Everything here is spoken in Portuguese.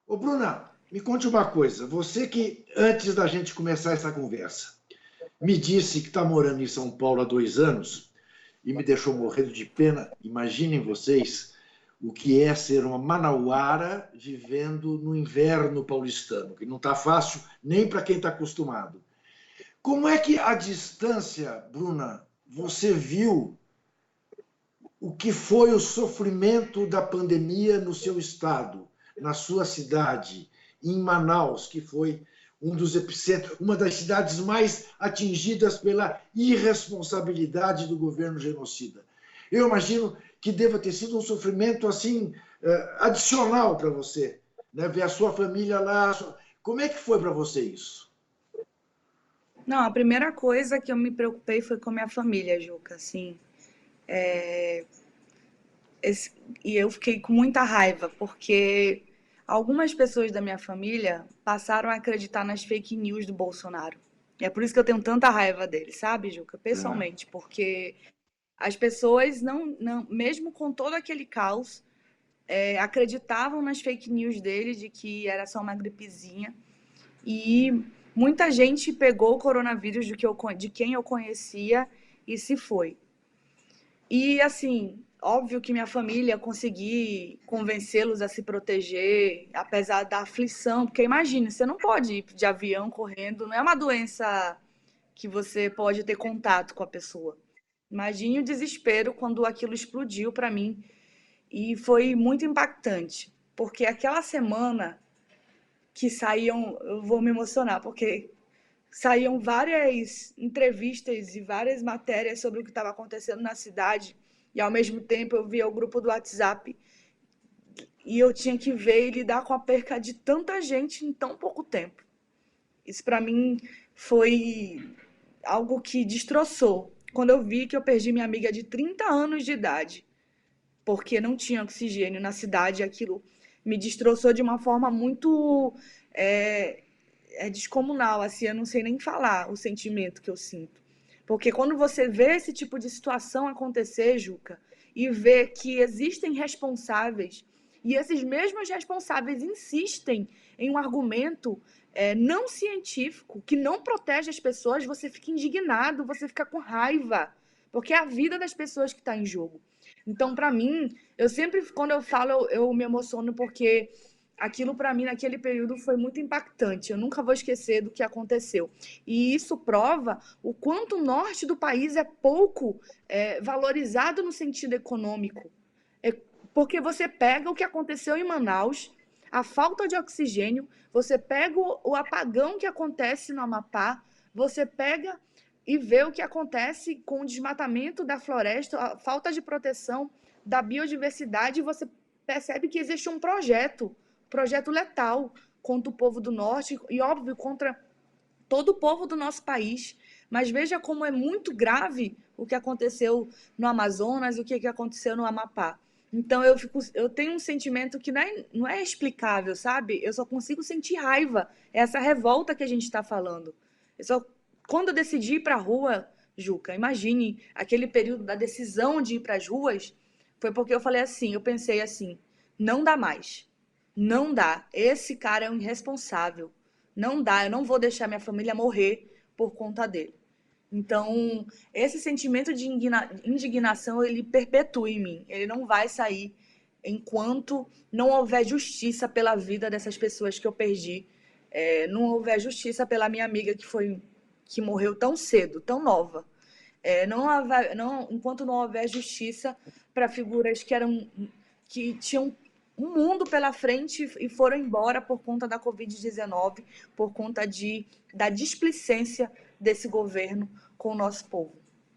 Ô, Bruna, me conte uma coisa. Você que, antes da gente começar essa conversa, me disse que está morando em São Paulo há 2 anos e me deixou morrendo de pena. Imaginem vocês o que é ser uma manauara vivendo no inverno paulistano, que não está fácil nem para quem está acostumado. Como é que à distância, Bruna, você viu o que foi o sofrimento da pandemia no seu estado, na sua cidade, em Manaus, que foi um dos epicentros, uma das cidades mais atingidas pela irresponsabilidade do governo genocida? Eu imagino que deva ter sido um sofrimento assim adicional para você, né? Ver a sua família lá. Como é que foi para você isso? Não, a primeira coisa que eu me preocupei foi com a minha família, Juca, assim. esse- e eu fiquei com muita raiva, porque algumas pessoas da minha família passaram a acreditar nas fake news do Bolsonaro. E é por isso que eu tenho tanta raiva dele, sabe, Juca? Tá. Pessoalmente, porque as pessoas mesmo com todo aquele caos, acreditavam nas fake news dele de que era só uma gripezinha. E muita gente pegou o coronavírus de quem eu conhecia e se foi. E assim, óbvio que minha família consegui convencê-los a se proteger, apesar da aflição, porque imagine, você não pode ir de avião correndo, não é uma doença que você pode ter contato com a pessoa. Imagine o desespero quando aquilo explodiu para mim e foi muito impactante, porque aquela semana que saíam, eu vou me emocionar, porque saíam várias entrevistas e várias matérias sobre o que estava acontecendo na cidade, e ao mesmo tempo eu via o grupo do WhatsApp e eu tinha que ver e lidar com a perca de tanta gente em tão pouco tempo. Isso para mim foi algo que destroçou. Quando eu vi que eu perdi minha amiga de 30 anos de idade, porque não tinha oxigênio na cidade, aquilo me destroçou de uma forma muito é, descomunal, assim, eu não sei nem falar o sentimento que eu sinto. Porque quando você vê esse tipo de situação acontecer, Juca, e vê que existem responsáveis, e esses mesmos responsáveis insistem em um argumento não científico, que não protege as pessoas, você fica indignado, você fica com raiva, porque é a vida das pessoas que está em jogo. Então, para mim, eu sempre, quando eu falo, eu me emociono porque aquilo para mim naquele período foi muito impactante. Eu nunca vou esquecer do que aconteceu. E isso prova o quanto o norte do país é pouco valorizado no sentido econômico. É porque você pega o que aconteceu em Manaus, a falta de oxigênio, você pega o apagão que acontece no Amapá, você pega e vê o que acontece com o desmatamento da floresta, a falta de proteção da biodiversidade, e você percebe que existe um projeto letal contra o povo do norte e, óbvio, contra todo o povo do nosso país. Mas veja como é muito grave o que aconteceu no Amazonas e o que aconteceu no Amapá. Então eu tenho um sentimento que não é explicável, sabe? Eu só consigo sentir raiva. É essa revolta que a gente está falando. Quando eu decidi ir para a rua, Juca, imagine aquele período da decisão de ir para as ruas, foi porque eu falei assim, eu pensei assim, não dá mais. Não dá. Esse cara é um irresponsável. Não dá. Eu não vou deixar minha família morrer por conta dele. Então, esse sentimento de indignação, ele perpetua em mim. Ele não vai sair enquanto não houver justiça pela vida dessas pessoas que eu perdi. Não houver justiça pela minha amiga que morreu tão cedo, tão nova. Enquanto não houver justiça para figuras que tinham um mundo pela frente e foram embora por conta da Covid-19, por conta da displicência desse governo com o nosso povo.